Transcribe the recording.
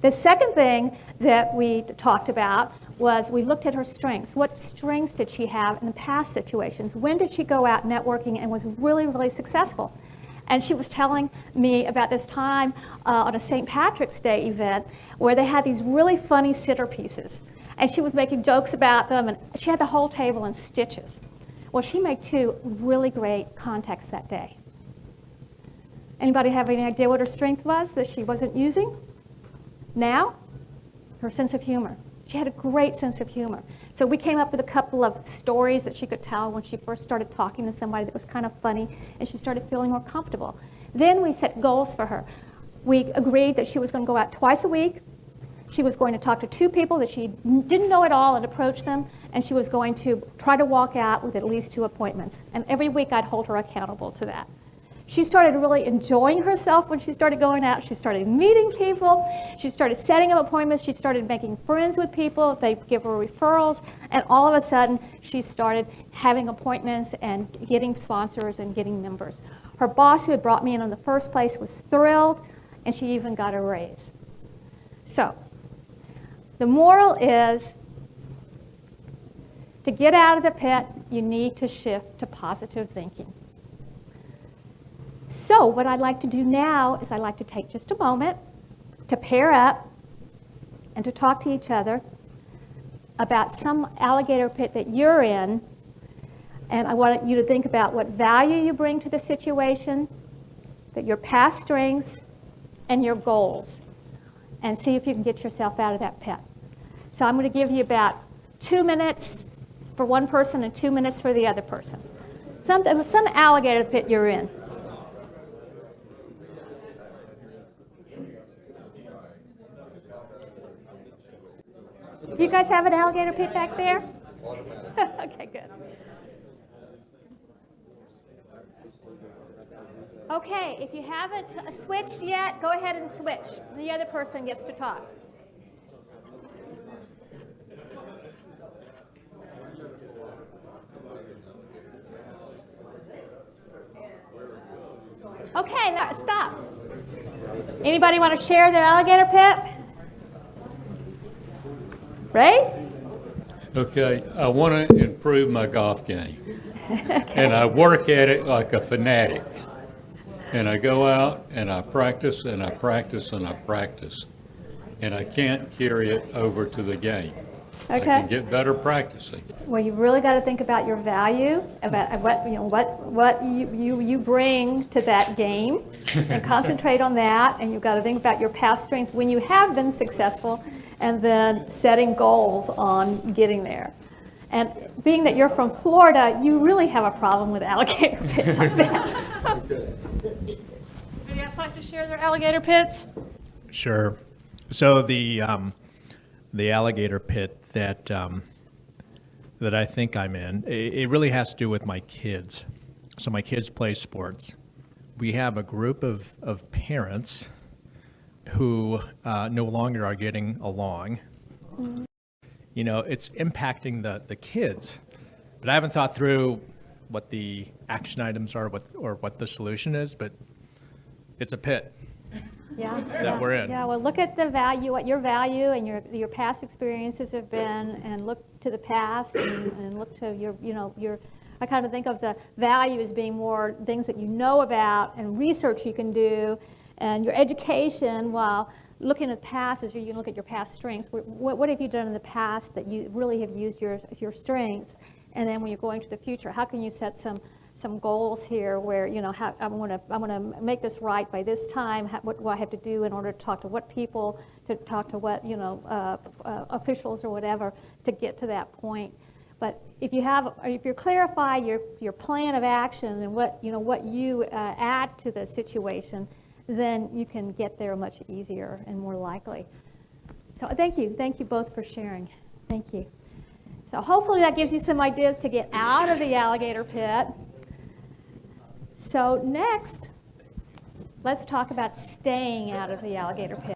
The second thing that we talked about was we looked at her strengths. What strengths did she have in the past situations? When did she go out networking and was really, really successful? And she was telling me about this time on a St. Patrick's Day event where they had these really funny centerpieces. And she was making jokes about them, and she had the whole table in stitches. Well, she made 2 really great contacts that day. Anybody have any idea what her strength was that she wasn't using? Now, her sense of humor. She had a great sense of humor. So we came up with a couple of stories that she could tell when she first started talking to somebody that was kind of funny, and she started feeling more comfortable. Then we set goals for her. We agreed that she was going to go out twice a week. She was going to talk to 2 people that she didn't know at all and approach them, and she was going to try to walk out with at least 2 appointments. And every week I'd hold her accountable to that. She started really enjoying herself when she started going out. She started meeting people. She started setting up appointments. She started making friends with people. They give her referrals. And all of a sudden, she started having appointments and getting sponsors and getting members. Her boss, who had brought me in the first place, was thrilled, and she even got a raise. So the moral is, to get out of the pit, you need to shift to positive thinking. So what I'd like to do now is I'd like to take just a moment to pair up and to talk to each other about some alligator pit that you're in. And I want you to think about what value you bring to the situation, that your past strengths, and your goals, and see if you can get yourself out of that pit. So I'm going to give you about 2 minutes for one person and 2 minutes for the other person. Some alligator pit you're in. You guys have an alligator pit back there? Okay, good. Okay, if you haven't switched yet, go ahead and switch. The other person gets to talk. Okay, now stop. Anybody want to share their alligator pit? Ray? Okay, I want to improve my golf game. Okay. And I work at it like a fanatic. And I go out and I practice and I practice and I practice. And I can't carry it over to the game. Okay. I can get better practicing. Well, you've really got to think about your value, about what you bring to that game, and concentrate on that. And you've got to think about your past strengths when you have been successful, and then setting goals on getting there. And being that you're from Florida, you really have a problem with alligator pits, I bet. Anybody else like to share their alligator pits? Sure. So the alligator pit that I think I'm in, it really has to do with my kids. So my kids play sports. We have a group of parents who no longer are getting along. Mm-hmm. You know, it's impacting the kids, but I haven't thought through what the action items are, what the solution is, but it's a pit. Yeah. That we're in. Yeah, well, look at the value, what your value and your past experiences have been, and look to the past, and look to your, I kind of think of the value as being more things that you know about and research you can do, and your education, while looking at the past as you can look at your past strengths. What have you done in the past that you really have used your strengths? And then when you're going to the future, how can you set some goals here where, you know, how I'm going to make this right by this time. What do I have to do in order to talk to what people, to talk to what, officials or whatever to get to that point. But if you clarify your plan of action and what you add to the situation, then you can get there much easier and more likely. So thank you both for sharing. Thank you. So hopefully that gives you some ideas to get out of the alligator pit. So next, let's talk about staying out of the alligator pit.